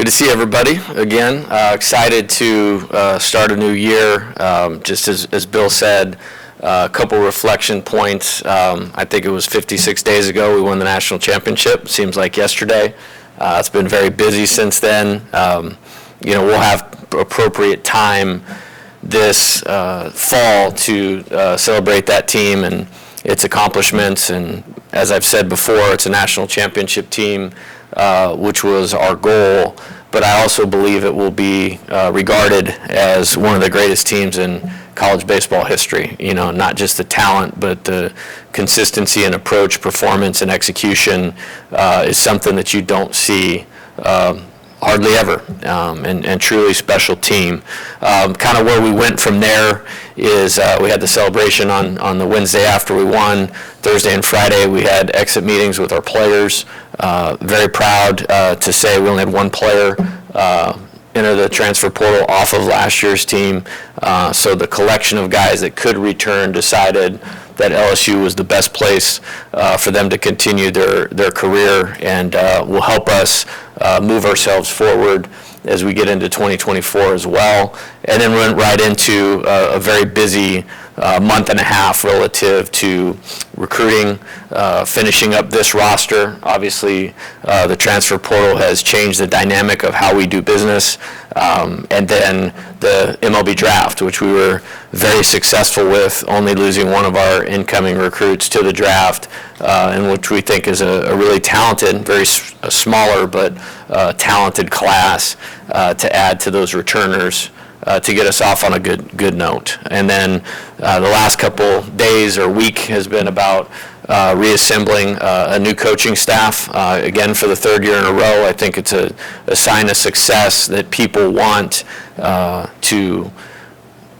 Good to see everybody again. Excited to start a new year. Just as Bill said, a couple reflection points. I think it was 56 days ago we won the national championship. Seems like yesterday. It's been very busy since then. We'll have appropriate time this fall to celebrate that team and its accomplishments. And as I've said before, it's a national championship team, which was our goal. But I also believe it will be regarded as one of the greatest teams in college baseball history. Not just the talent, but the consistency and approach, performance, and execution is something that you don't see hardly ever, and truly special team. Kind of where we went from there is we had the celebration on the Wednesday after we won. Thursday and Friday we had exit meetings with our players. Very proud to say we only had one player enter the transfer portal off of last year's team. So the collection of guys that could return decided that LSU was the best place for them to continue their career and will help us move ourselves forward as we get into 2024 as well. And then we went right into a very busy month and a half relative to recruiting, finishing up this roster. Obviously, the transfer portal has changed the dynamic of how we do business. And then the MLB draft, which we were very successful with, only losing one of our incoming recruits to the draft, and which we think is a really talented, very smaller but talented class to add to those returners. To get us off on a good note. And then the last couple days or week has been about reassembling a new coaching staff. Again, for the third year in a row, I think it's a sign of success that people want to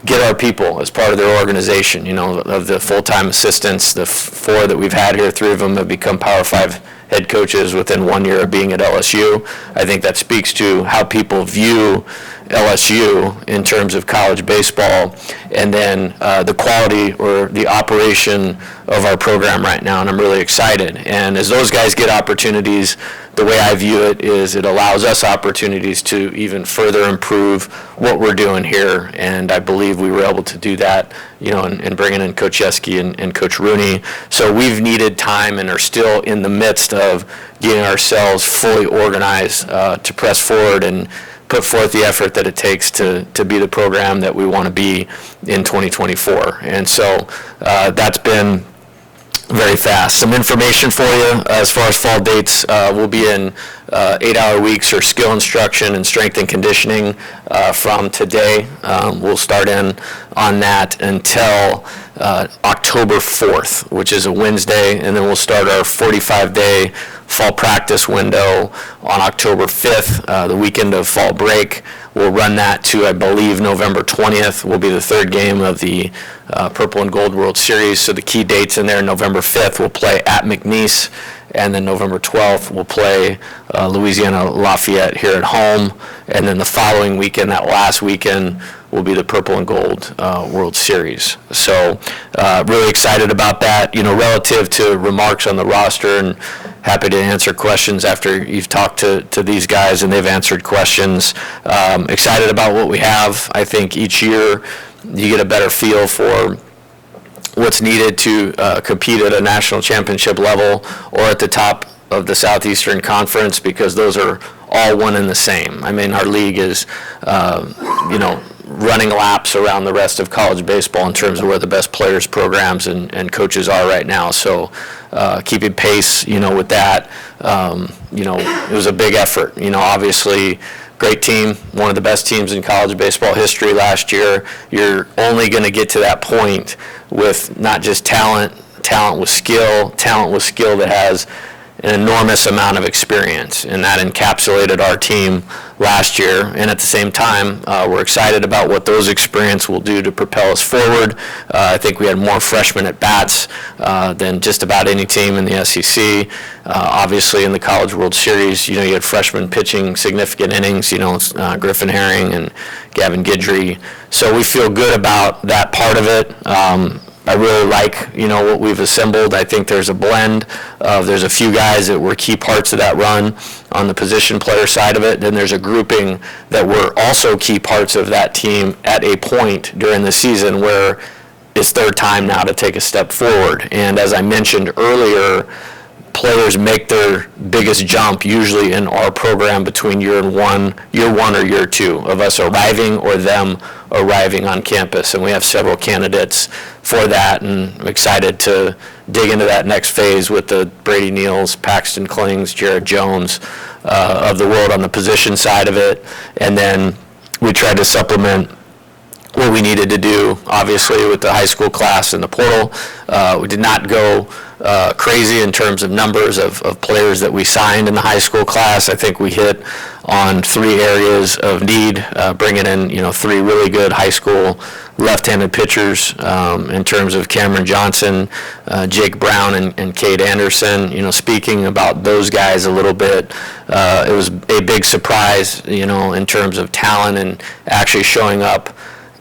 get our people as part of their organization. Of the full-time assistants, the four that we've had here, three of them have become Power 5 head coaches within 1 year of being at LSU. I think that speaks to how people view LSU in terms of college baseball, and then the quality or the operation of our program right now, and I'm really excited. And as those guys get opportunities, the way I view it is it allows us opportunities to even further improve what we're doing here, and I believe we were able to do that, in bringing in Coach Yeski and Coach Rooney. So we've needed time and are still in the midst of getting ourselves fully organized to press forward and put forth the effort that it takes to be the program that we want to be in 2024. And so that's been very fast. Some information for you as far as fall dates. We'll be in 8-hour weeks or skill instruction and strength and conditioning from today. We'll start in on that until October 4th, which is a Wednesday, and then we'll start our 45-day fall practice window on October 5th, the weekend of fall break. We'll run that to, I believe, November 20th will be the third game of the Purple and Gold World Series. So the key dates in there, November 5th, we'll play at McNeese, and then November 12th, we'll play Louisiana Lafayette here at home. And then the following weekend, that last weekend, will be the Purple and Gold World Series. So really excited about that. Relative to remarks on the roster, and happy to answer questions after you've talked to these guys and they've answered questions. Excited about what we have. I think each year you get a better feel for what's needed to compete at a national championship level or at the top of the Southeastern Conference, because those are all one and the same. I mean, our league is, running laps around the rest of college baseball in terms of where the best players, programs, and coaches are right now. So keeping pace, with that, it was a big effort. Obviously, great team, one of the best teams in college baseball history last year. You're only going to get to that point with not just talent with skill that has an enormous amount of experience, and that encapsulated our team last year. And at the same time, we're excited about what those experience will do to propel us forward. I think we had more freshmen at bats than just about any team in the SEC. Obviously, in the College World Series, you had freshmen pitching significant innings, Griffin Herring and Gavin Guidry. So we feel good about that part of it. I really like, what we've assembled. I think there's a blend of, there's a few guys that were key parts of that run on the position player side of it. Then there's a grouping that were also key parts of that team at a point during the season where it's their time now to take a step forward. And as I mentioned earlier, players make their biggest jump usually in our program between year one or year two of us arriving or them arriving on campus. And we have several candidates for that, and I'm excited to dig into that next phase with the Brady Neals, Paxton Klings, Jared Jones of the world on the position side of it. And then we tried to supplement what we needed to do, obviously, with the high school class and the portal. We did not go crazy in terms of numbers of players that we signed in the high school class. I think we hit on 3 areas of need, bringing in, 3 really good high school left-handed pitchers in terms of Cameron Johnson, Jake Brown, and Cade Anderson. Speaking about those guys a little bit, it was a big surprise, in terms of talent and actually showing up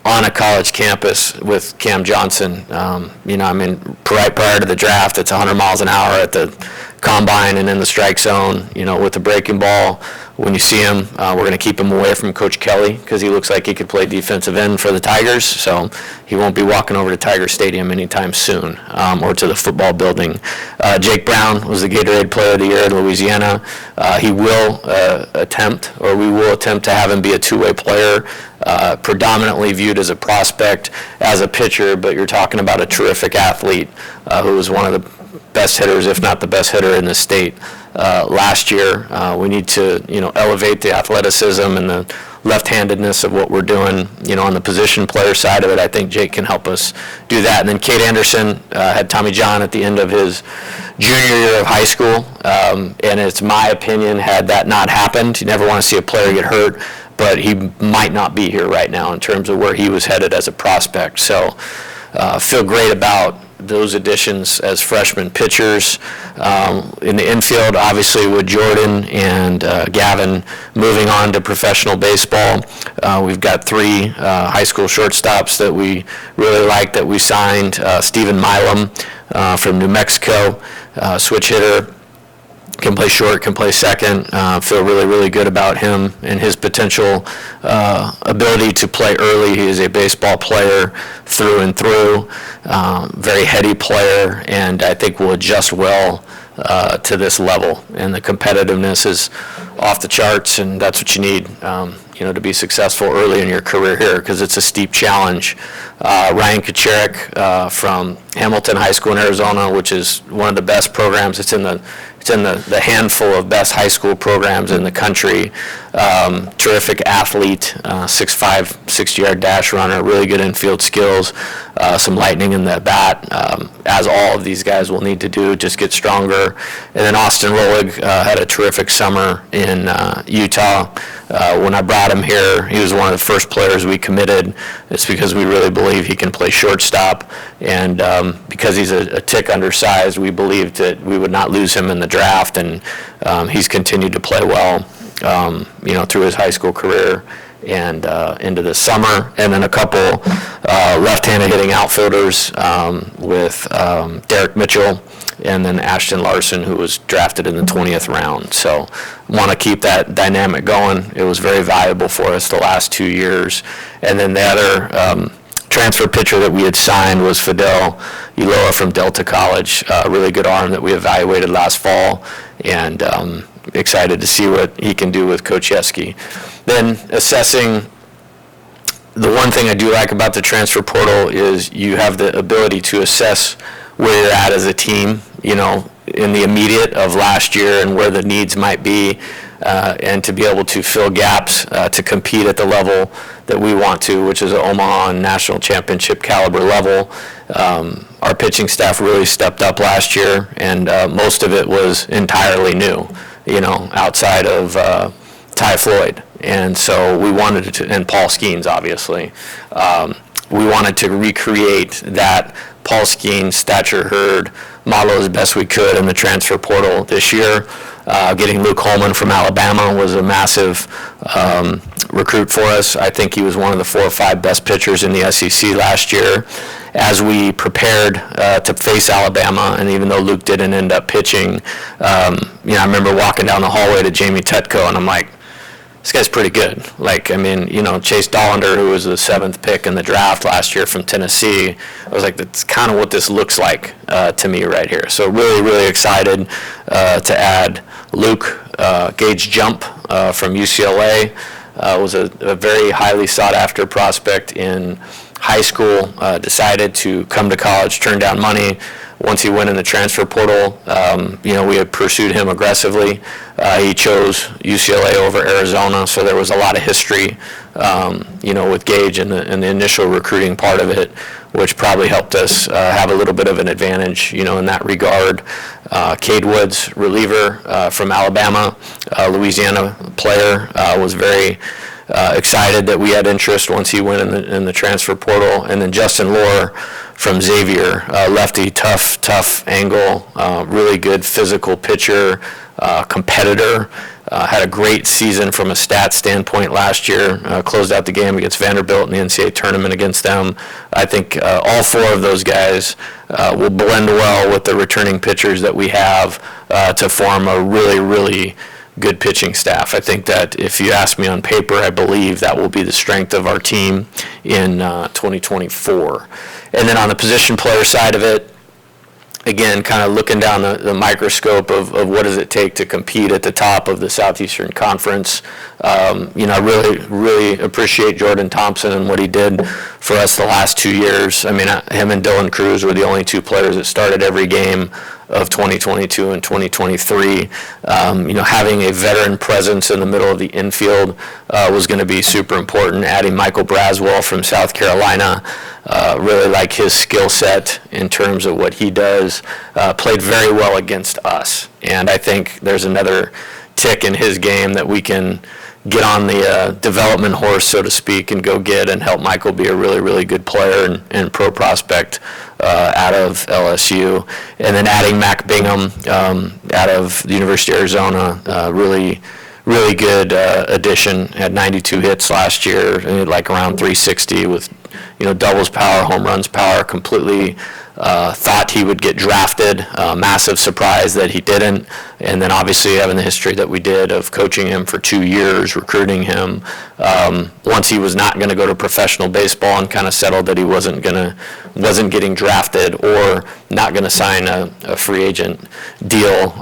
on a college campus with Cam Johnson. Right prior to the draft, it's 100 miles an hour at the combine and in the strike zone, with the breaking ball. When you see him, we're going to keep him away from Coach Kelly because he looks like he could play defensive end for the Tigers, so he won't be walking over to Tiger Stadium anytime soon, or to the football building. Jake Brown was the Gatorade Player of the Year in Louisiana. We will attempt to have him be a two-way player, predominantly viewed as a prospect, as a pitcher, but you're talking about a terrific athlete who was one of the best hitters, if not the best hitter in the state last year. We need to, elevate the athleticism and the left-handedness of what we're doing, on the position player side of it. I think Jake can help us do that. And then Cade Anderson had Tommy John at the end of his junior year of high school, and it's my opinion, had that not happened, you never want to see a player get hurt, but he might not be here right now in terms of where he was headed as a prospect. So feel great about those additions as freshman pitchers. In the infield, obviously, with Jordan and Gavin moving on to professional baseball, we've got 3 high school shortstops that we really like that we signed. Stephen Milam from New Mexico, switch hitter, can play short, can play second. Feel really, really good about him and his potential ability to play early. He is a baseball player through and through, very heady player, and I think will adjust well to this level. And the competitiveness is off the charts, and that's what you need, to be successful early in your career here, because it's a steep challenge. Ryan Kacharik from Hamilton High School in Arizona, which is one of the best programs. It's in the handful of best high school programs in the country. Terrific athlete, 6'5", 60-yard dash runner, really good infield skills, some lightning in the bat, as all of these guys will need to do, just get stronger. And then Austin Rolig had a terrific summer in Utah. When I brought him here, he was one of the first players we committed. It's because we really believe he can play shortstop, and because he's a tick undersized, we believed that we would not lose him in the draft, and he's continued to play well, through his high school career and into the summer. And then a couple left-handed hitting outfielders with Derek Mitchell and then Ashton Larson, who was drafted in the 20th round. So want to keep that dynamic going. It was very valuable for us the last 2 years. And then the other transfer pitcher that we had signed was Fidel Ulloa from Delta College, a really good arm that we evaluated last fall, and excited to see what he can do with Coach Yeski. Then assessing, the one thing I do like about the transfer portal is you have the ability to assess where you're at as a team, in the immediate of last year and where the needs might be, and to be able to fill gaps to compete at the level that we want to, which is an Omaha National Championship caliber level. Our pitching staff really stepped up last year, and most of it was entirely new, outside of Ty Floyd. And so we wanted to, and Paul Skeens, obviously. We wanted to recreate that Paul Skeens, Stature Hurd model as best we could in the transfer portal this year. Getting Luke Holman from Alabama was a massive recruit for us. I think he was one of the 4 or 5 best pitchers in the SEC last year. as we prepared to face Alabama, and even though Luke didn't end up pitching, I remember walking down the hallway to Jamie Tutko, and I'm like, this guy's pretty good. Like, I mean, Chase Dollander, who was the 7th pick in the draft last year from Tennessee, I was like, that's kind of what this looks like to me right here. So really, really excited to add Luke. Gage Jump from UCLA was a very highly sought-after prospect in high school, decided to come to college, turned down money. Once he went in the transfer portal, we had pursued him aggressively. He chose UCLA over Arizona, so there was a lot of history, with Gage and the initial recruiting part of it, which probably helped us have a little bit of an advantage, in that regard. Cade Woods, reliever from Alabama, Louisiana player, was very excited that we had interest once he went in the transfer portal. And then Justin Lohr from Xavier, lefty, tough angle, really good physical pitcher, competitor. Had a great season from a stats standpoint last year. Closed out the game against Vanderbilt in the NCAA tournament against them. I think all 4 of those guys will blend well with the returning pitchers that we have to form a really, really good pitching staff. I think that if you ask me on paper, I believe that will be the strength of our team in 2024. And then on the position player side of it, again, kind of looking down the microscope of what does it take to compete at the top of the Southeastern Conference. I really appreciate Jordan Thompson and what he did for us the last 2 years. I mean, him and Dylan Cruz were the only 2 players that started every game of 2022 and 2023. Having a veteran presence in the middle of the infield was going to be super important. Adding Michael Braswell from South Carolina, really like his skill set in terms of what he does. Played very well against us, and I think there's another tick in his game that we can get on the development horse, so to speak, and go get and help Michael be a really, really good player and pro prospect out of LSU. And then adding Mac Bingham out of the University of Arizona, really good addition. Had 92 hits last year, like around 360 with doubles power, home runs power. Completely thought he would get drafted. Massive surprise that he didn't. And then obviously having the history that we did of coaching him for 2 years, recruiting him. Once he was not going to go to professional baseball and kind of settled that he wasn't getting drafted or not going to sign a free agent deal.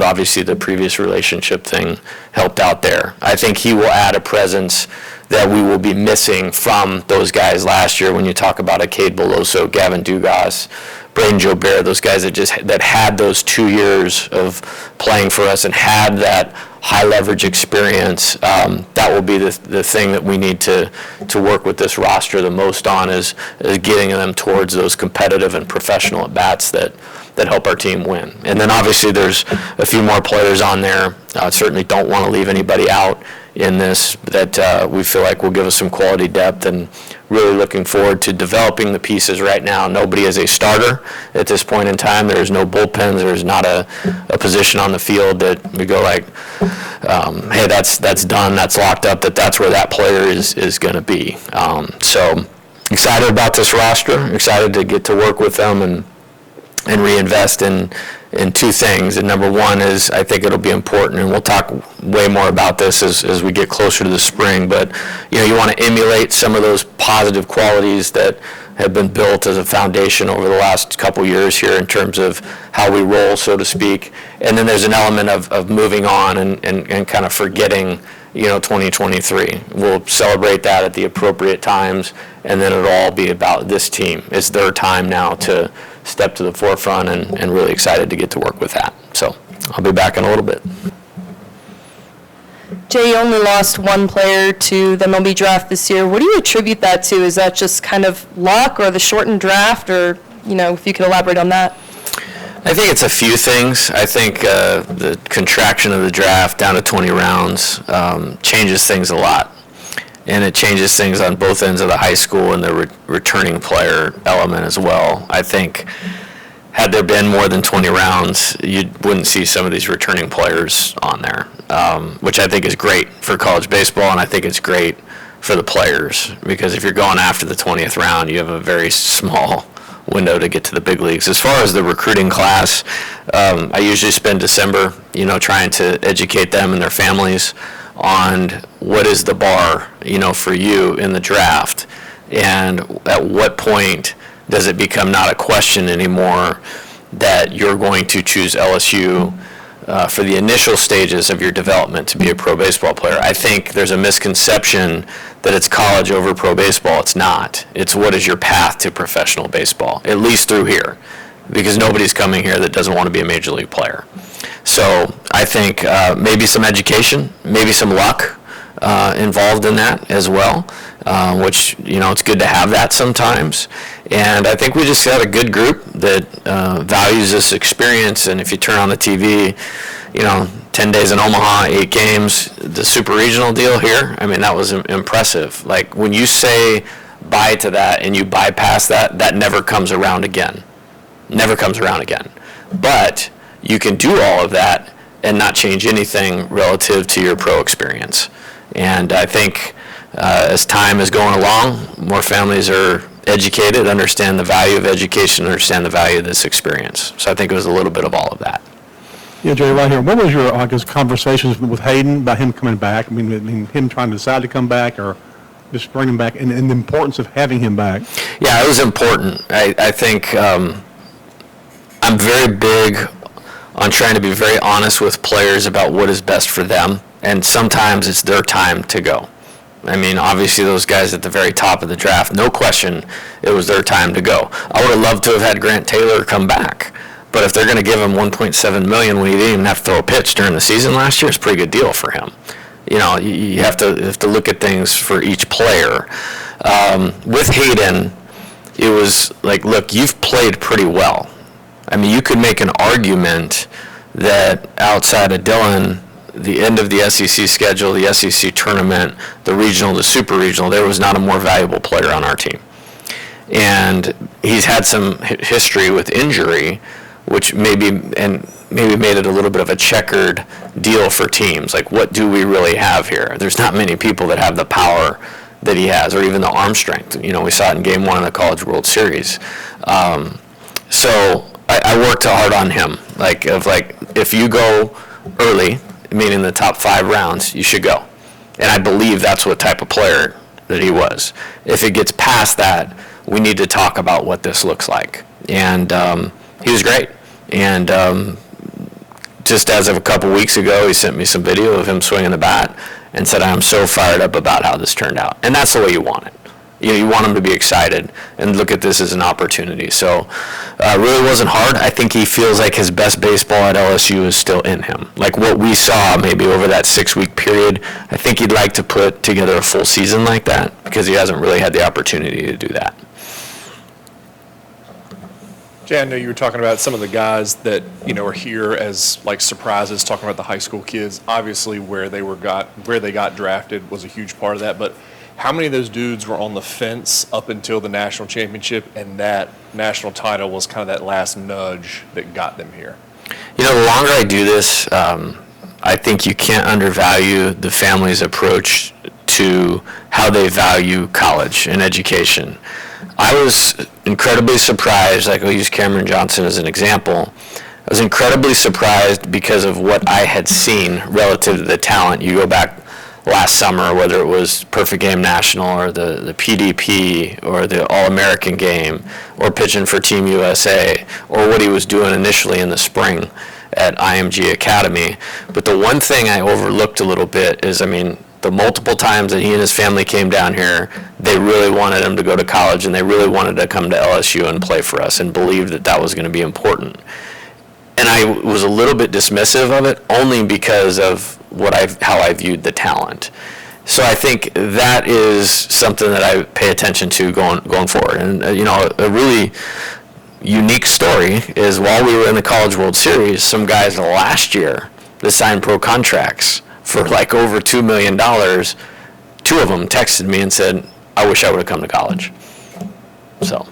Obviously the previous relationship thing helped out there. I think he will add a presence that we will be missing from those guys last year when you talk about a Cade Beloso, Gavin Dugas, Braden Jobert, those guys that had those 2 years of playing for us and had that high leverage experience. That will be the thing that we need to work with this roster the most on is getting them towards those competitive and professional at bats that help our team win. And then obviously there's a few more players on there. Certainly don't want to leave anybody out in this that we feel like will give us some quality depth, and really looking forward to developing the pieces right now. Nobody is a starter at this point in time. There's no bullpens. There's not a position on the field that we go like, hey, that's done, that's locked up, that's where that player is going to be. So excited about this roster, excited to get to work with them and reinvest in 2 things. And number one is I think it'll be important, and we'll talk way more about this as we get closer to the spring, but you want to emulate some of those positive qualities that have been built as a foundation over the last couple years here in terms of how we roll, so to speak. And then there's an element of moving on and kind of forgetting 2023. We'll celebrate that at the appropriate times, and then it'll all be about this team. It's their time now to step to the forefront, and really excited to get to work with that. So I'll be back in a little bit. Jay, you only lost 1 player to the MLB draft this year. What do you attribute that to? Is that just kind of luck or the shortened draft, or, if you could elaborate on that? I think it's a few things. I think the contraction of the draft down to 20 rounds changes things a lot. And it changes things on both ends of the high school and the returning player element as well. I think had there been more than 20 rounds, you wouldn't see some of these returning players on there, which I think is great for college baseball, and I think it's great for the players, because if you're going after the 20th round, you have a very small window to get to the big leagues. As far as the recruiting class, I usually spend December, trying to educate them and their families on what is the bar, for you in the draft, and at what point does it become not a question anymore that you're going to choose LSU for the initial stages of your development to be a pro baseball player. I think there's a misconception that it's college over pro baseball. It's not. It's what is your path to professional baseball, at least through here, because nobody's coming here that doesn't want to be a major league player. So I think maybe some education, maybe some luck involved in that as well, which, it's good to have that sometimes. And I think we just got a good group that values this experience. And if you turn on the TV, 10 days in Omaha, 8 games, the super regional deal here, that was impressive. Like, when you say bye to that and you bypass that, that never comes around again. Never comes around again. But you can do all of that and not change anything relative to your pro experience. And I think as time is going along, more families are educated, understand the value of education, understand the value of this experience. So I think it was a little bit of all of that. Yeah, Jay, right here. What was your, conversations with Hayden about him coming back? Him trying to decide to come back, or just bring him back, and the importance of having him back? Yeah, it was important. I think I'm very big on trying to be very honest with players about what is best for them, and sometimes it's their time to go. Obviously those guys at the very top of the draft, no question, it was their time to go. I would have loved to have had Grant Taylor come back, but if they're going to give him $1.7 million when he didn't even have to throw a pitch during the season last year, it's a pretty good deal for him. You have to look at things for each player. With Hayden, it was like, look, you've played pretty well. You could make an argument that outside of Dylan, the end of the SEC schedule, the SEC tournament, the regional, the super regional, there was not a more valuable player on our team. And he's had some history with injury, which maybe made it a little bit of a checkered deal for teams. Like, what do we really have here? There's not many people that have the power that he has, or even the arm strength. We saw it in Game 1 of the College World Series. So I worked hard on him. If you go early, meaning the top 5 rounds, you should go. And I believe that's what type of player that he was. If it gets past that, we need to talk about what this looks like. And he was great. And just as of a couple weeks ago, he sent me some video of him swinging the bat and said, I'm so fired up about how this turned out. And that's the way you want it. You want him to be excited and look at this as an opportunity. So really wasn't hard. I think he feels like his best baseball at LSU is still in him. Like what we saw maybe over that 6-week period, I think he'd like to put together a full season like that because he hasn't really had the opportunity to do that. Jay, I know you were talking about some of the guys that, are here as like surprises, talking about the high school kids. Obviously where they got drafted was a huge part of that, but how many of those dudes were on the fence up until the national championship, and that national title was kind of that last nudge that got them here? The longer I do this, I think you can't undervalue the family's approach to how they value college and education. I was incredibly surprised, I'll use Cameron Johnson as an example. I was incredibly surprised because of what I had seen relative to the talent. You go back last summer, whether it was Perfect Game National or the PDP or the All-American game or pitching for Team USA or what he was doing initially in the spring at IMG Academy. But the one thing I overlooked a little bit is, the multiple times that he and his family came down here, they really wanted him to go to college and they really wanted to come to LSU and play for us and believed that that was going to be important. And I was a little bit dismissive of it only because of how I viewed the talent. So I think that is something that I pay attention to going forward. And a really unique story is while we were in the College World Series, some guys last year that signed pro contracts for over $2 million, 2 of them texted me and said, I wish I would have come to college. So.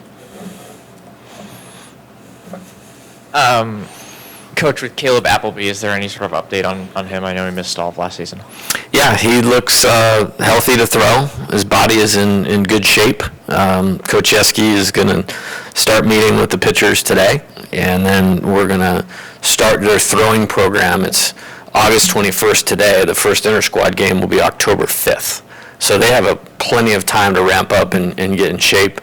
Coach, with Caleb Appleby, is there any sort of update on him? I know he missed all of last season. Yeah, he looks healthy to throw. His body is in good shape. Coach Yeski is going to start meeting with the pitchers today, and then we're going to start their throwing program. It's August 21st today. The first inter-squad game will be October 5th. So they have plenty of time to ramp up and get in shape,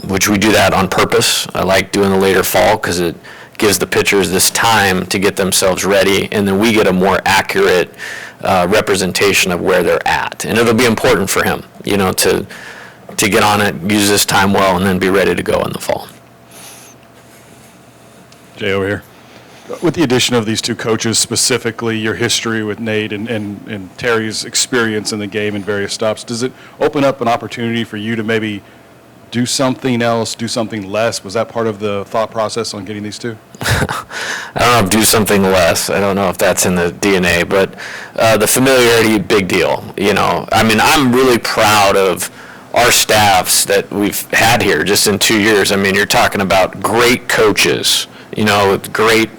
which we do that on purpose. I like doing the later fall because it gives the pitchers this time to get themselves ready, and then we get a more accurate representation of where they're at. And it'll be important for him, to get on it, use this time well, and then be ready to go in the fall. Jay, over here. With the addition of these two coaches, specifically your history with Nate and Terry's experience in the game and various stops, does it open up an opportunity for you to maybe do something else, do something less? Was that part of the thought process on getting these two? I don't know if do something less. I don't know if that's in the DNA, but the familiarity, big deal. I'm really proud of our staffs that we've had here just in 2 years. You're talking about great coaches, with great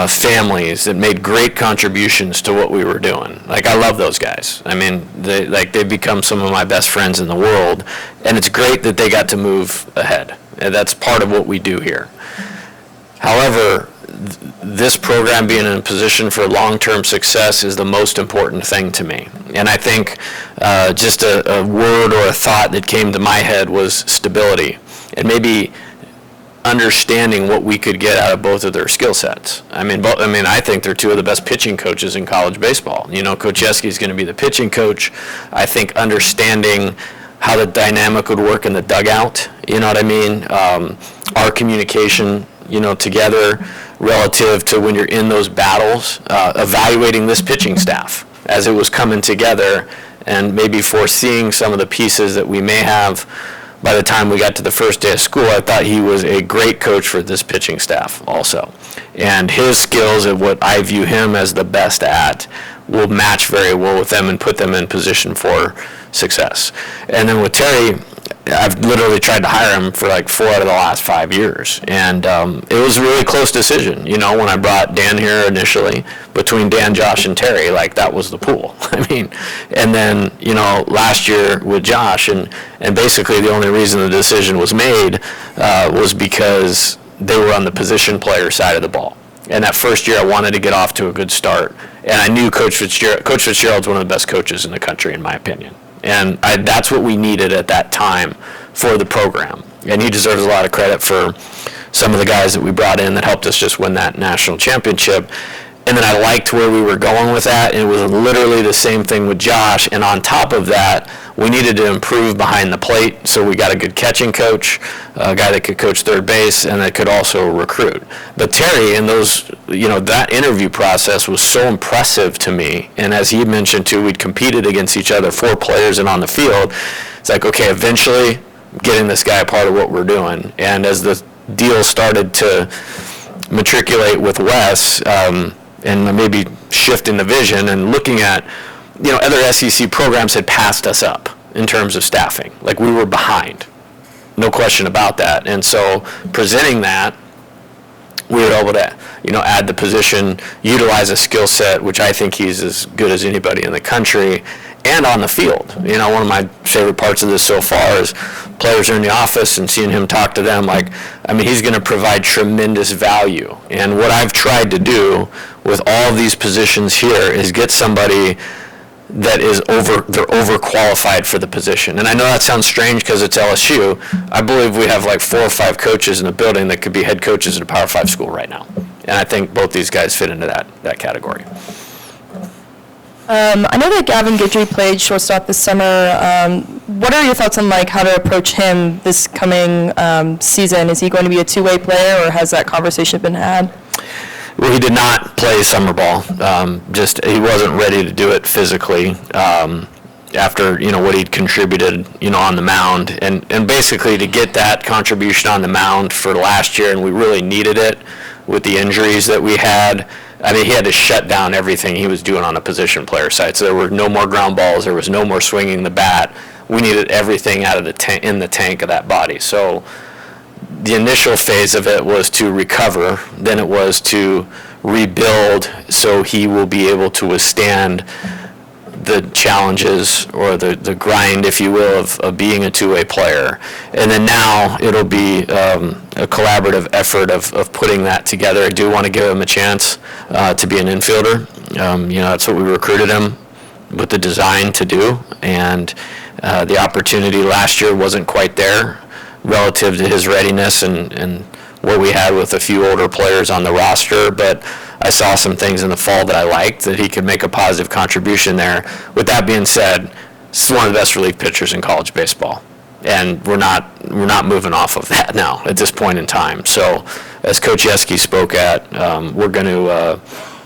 families that made great contributions to what we were doing. I love those guys. They've become some of my best friends in the world, and it's great that they got to move ahead. And that's part of what we do here. However, this program being in a position for long-term success is the most important thing to me. And I think just a word or a thought that came to my head was stability, and maybe understanding what we could get out of both of their skill sets. I think they're two of the best pitching coaches in college baseball. Coach Yeski is going to be the pitching coach. I think understanding how the dynamic would work in the dugout, our communication, together relative to when you're in those battles, evaluating this pitching staff as it was coming together and maybe foreseeing some of the pieces that we may have. By the time we got to the first day of school, I thought he was a great coach for this pitching staff also. And his skills and what I view him as the best at will match very well with them and put them in position for success. And then with Terry, I've literally tried to hire him for 4 out of the last 5 years. And it was a really close decision, when I brought Dan here initially, between Dan, Josh, and Terry, that was the pool. And then, last year with Josh, and basically the only reason the decision was made was because they were on the position player side of the ball. And that first year I wanted to get off to a good start. And I knew Coach Fitzgerald's one of the best coaches in the country, in my opinion. And that's what we needed at that time for the program. And he deserves a lot of credit for some of the guys that we brought in that helped us just win that national championship. And then I liked where we were going with that. And it was literally the same thing with Josh. And on top of that, we needed to improve behind the plate. So we got a good catching coach, a guy that could coach third base, and that could also recruit. But Terry, and those, that interview process was so impressive to me. And as he mentioned too, we'd competed against each other, 4 players and on the field. It's okay, eventually getting this guy a part of what we're doing. And as the deal started to matriculate with Wes, and maybe shifting the vision and looking at, other SEC programs had passed us up in terms of staffing. We were behind, no question about that. And so presenting that, we were able to, add the position, utilize a skill set, which I think he's as good as anybody in the country, and on the field. One of my favorite parts of this so far is players are in the office and seeing him talk to them. He's going to provide tremendous value. And what I've tried to do with all of these positions here is get somebody that they're overqualified for the position. And I know that sounds strange because it's LSU. I believe we have 4 or 5 coaches in the building that could be head coaches at a Power 5 school right now. And I think both these guys fit into that category. I know that Gavin Guidry played shortstop this summer. What are your thoughts on how to approach him this coming season? Is he going to be a two-way player, or has that conversation been had? Well, he did not play summer ball. He wasn't ready to do it physically after what he'd contributed on the mound, and basically to get that contribution on the mound for last year, and we really needed it with the injuries that we had. He had to shut down everything he was doing on the position player side. So there were no more ground balls. There was no more swinging the bat. We needed everything out of in the tank of that body. So the initial phase of it was to recover, then it was to rebuild so he will be able to withstand the challenges or the grind, if you will, of being a two-way player. And then now it'll be a collaborative effort of putting that together. I do want to give him a chance to be an infielder. That's what we recruited him with the design to do. And the opportunity last year wasn't quite there relative to his readiness and what we had with a few older players on the roster, but I saw some things in the fall that I liked, that he could make a positive contribution there. With that being said, this is one of the best relief pitchers in college baseball, and we're not moving off of that now at this point in time. So as Coach Yeski spoke at, we're going to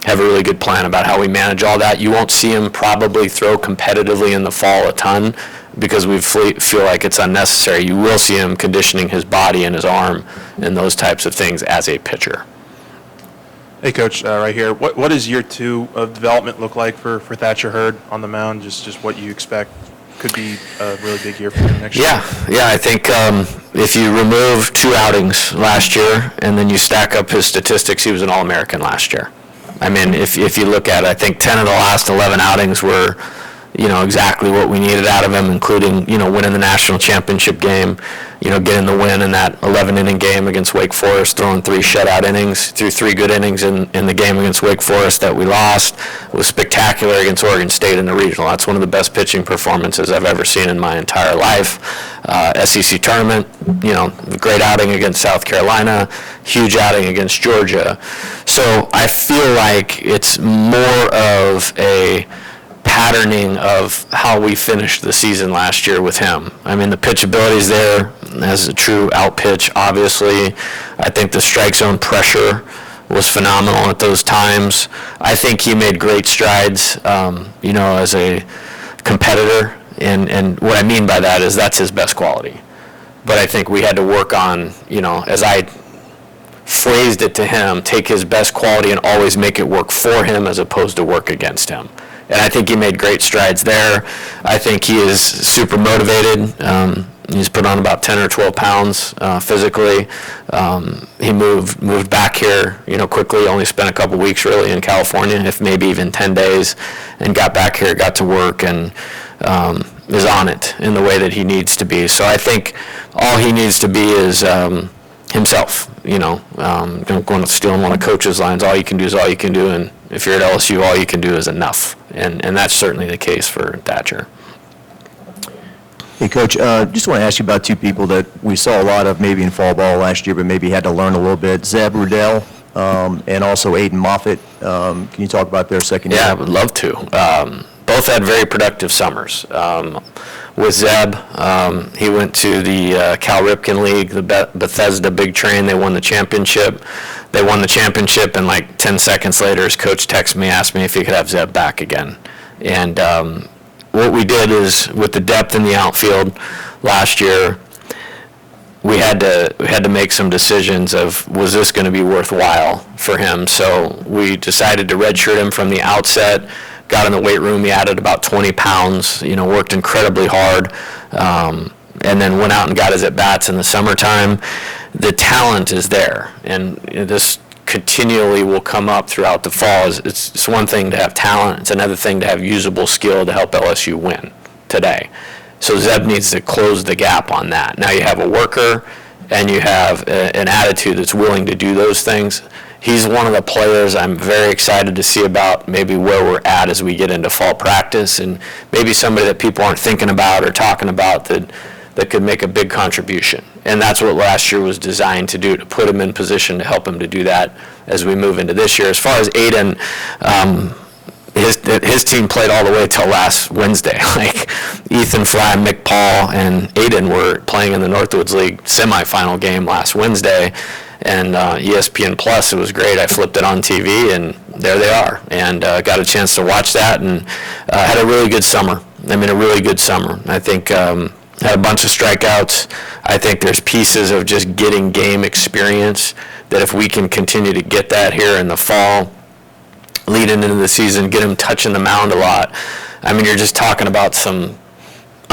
have a really good plan about how we manage all that. You won't see him probably throw competitively in the fall a ton because we feel like it's unnecessary. You will see him conditioning his body and his arm and those types of things as a pitcher. Hey, Coach, right here. What does year 2 of development look like for Thatcher Hurd on the mound? Just what you expect could be a really big year for him next year? Yeah. I think if you remove 2 outings last year and then you stack up his statistics, he was an All-American last year. I mean, if you look at it, I think 10 of the last 11 outings were, exactly what we needed out of him, including, winning the national championship game, getting the win in that 11-inning game against Wake Forest, throwing 3 shutout innings, threw 3 good innings in the game against Wake Forest that we lost. It was spectacular against Oregon State in the regional. That's one of the best pitching performances I've ever seen in my entire life. SEC tournament, great outing against South Carolina, huge outing against Georgia. So I feel like it's more of a patterning of how we finished the season last year with him. I mean, the pitchability's there as a true out pitch, obviously. I think the strike zone pressure was phenomenal at those times. I think he made great strides, as a competitor. And what I mean by that is that's his best quality. But I think we had to work on, as I phrased it to him, take his best quality and always make it work for him as opposed to work against him. And I think he made great strides there. I think he is super motivated. He's put on about 10 or 12 pounds physically. He moved back here, quickly. Only spent a couple weeks really in California, if maybe even 10 days, and got back here, got to work, and is on it in the way that he needs to be. So I think all he needs to be is himself. Don't go on stealing one of Coach's lines. All you can do is all you can do, and if you're at LSU, all you can do is enough. And that's certainly the case for Thatcher. Hey, Coach, just want to ask you about 2 people that we saw a lot of maybe in fall ball last year, but maybe had to learn a little bit. Zeb Rudell and also Aiden Moffitt. Can you talk about their second year? Yeah, I would love to. Both had very productive summers. With Zeb, he went to the Cal Ripken League, the Bethesda Big Train. They won the championship. They won the championship, and like 10 seconds later, his coach texted me, asked me if he could have Zeb back again. And what we did is, with the depth in the outfield last year, we had to make some decisions of, was this going to be worthwhile for him? So we decided to redshirt him from the outset. Got in the weight room, he added about 20 pounds, worked incredibly hard, and then went out and got his at-bats in the summertime. The talent is there, and this continually will come up throughout the fall. It's one thing to have talent, it's another thing to have usable skill to help LSU win today. So Zeb needs to close the gap on that. Now you have a worker, and you have an attitude that's willing to do those things. He's one of the players I'm very excited to see about maybe where we're at as we get into fall practice, and maybe somebody that people aren't thinking about or talking about that could make a big contribution. And that's what last year was designed to do, to put him in position to help him to do that as we move into this year. As far as Aiden, his team played all the way till last Wednesday. Like Ethan Fry, Mick Paul, and Aiden were playing in the Northwoods League semifinal game last Wednesday. And ESPN Plus, it was great. I flipped it on TV, and there they are. And got a chance to watch that, and had a really good summer. I think had a bunch of strikeouts. I think there's pieces of just getting game experience that if we can continue to get that here in the fall, leading into the season, get him touching the mound a lot. I mean, you're just talking about some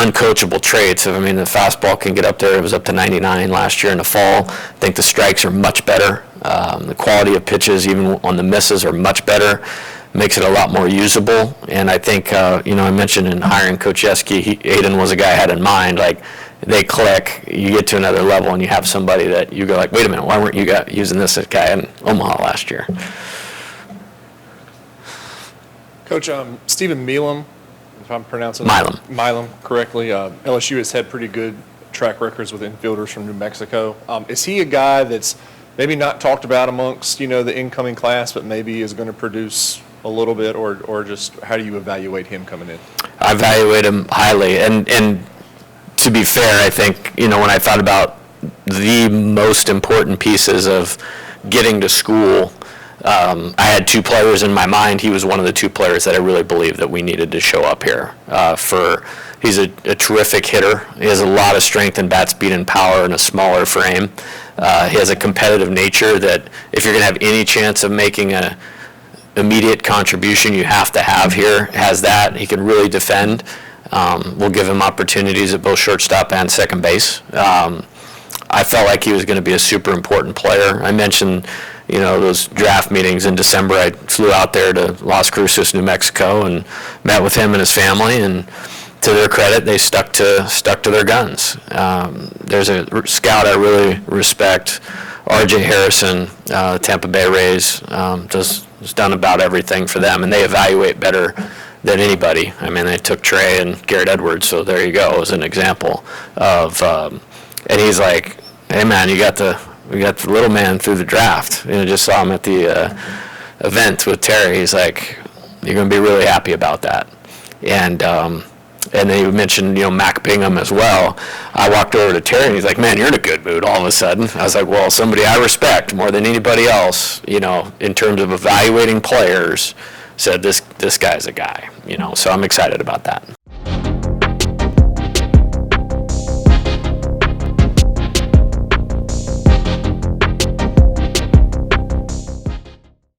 uncoachable traits. I mean, the fastball can get up there. It was up to 99 last year in the fall. I think the strikes are much better. The quality of pitches, even on the misses, are much better. Makes it a lot more usable. And I think, I mentioned in hiring Coach Yeski, Aiden was a guy I had in mind. Like, they click, you get to another level, and you have somebody that you go like, wait a minute, why weren't you using this guy in Omaha last year? Coach, Stephen Milam, if I'm pronouncing Milam correctly, LSU has had pretty good track records with infielders from New Mexico. Is he a guy that's maybe not talked about amongst, the incoming class, but maybe is going to produce a little bit, or just how do you evaluate him coming in? I evaluate him highly, and to be fair, I think, when I thought about the most important pieces of getting to school, I had two players in my mind. He was one of the two players that I really believed that we needed to show up here. He's a terrific hitter. He has a lot of strength and bat speed and power in a smaller frame. He has a competitive nature that if you're going to have any chance of making a immediate contribution, you have to have here. Has that. He can really defend. We'll give him opportunities at both shortstop and second base. I felt like he was going to be a super important player. I mentioned, those draft meetings in December. I flew out there to Las Cruces, New Mexico, and met with him and his family. And to their credit, they stuck to their guns. There's a scout I really respect, R.J. Harrison, Tampa Bay Rays, has done about everything for them, and they evaluate better than anybody. I mean, they took Trey and Garrett Edwards, so there you go, as an example of, and he's like, hey man, we got the little man through the draft. Just saw him at the event with Terry. He's like, you're going to be really happy about that. And then you mentioned, Mac Bingham as well. I walked over to Terry and he's like, man, you're in a good mood all of a sudden. I was like, well, somebody I respect more than anybody else, in terms of evaluating players, said this guy's a guy, so I'm excited about that.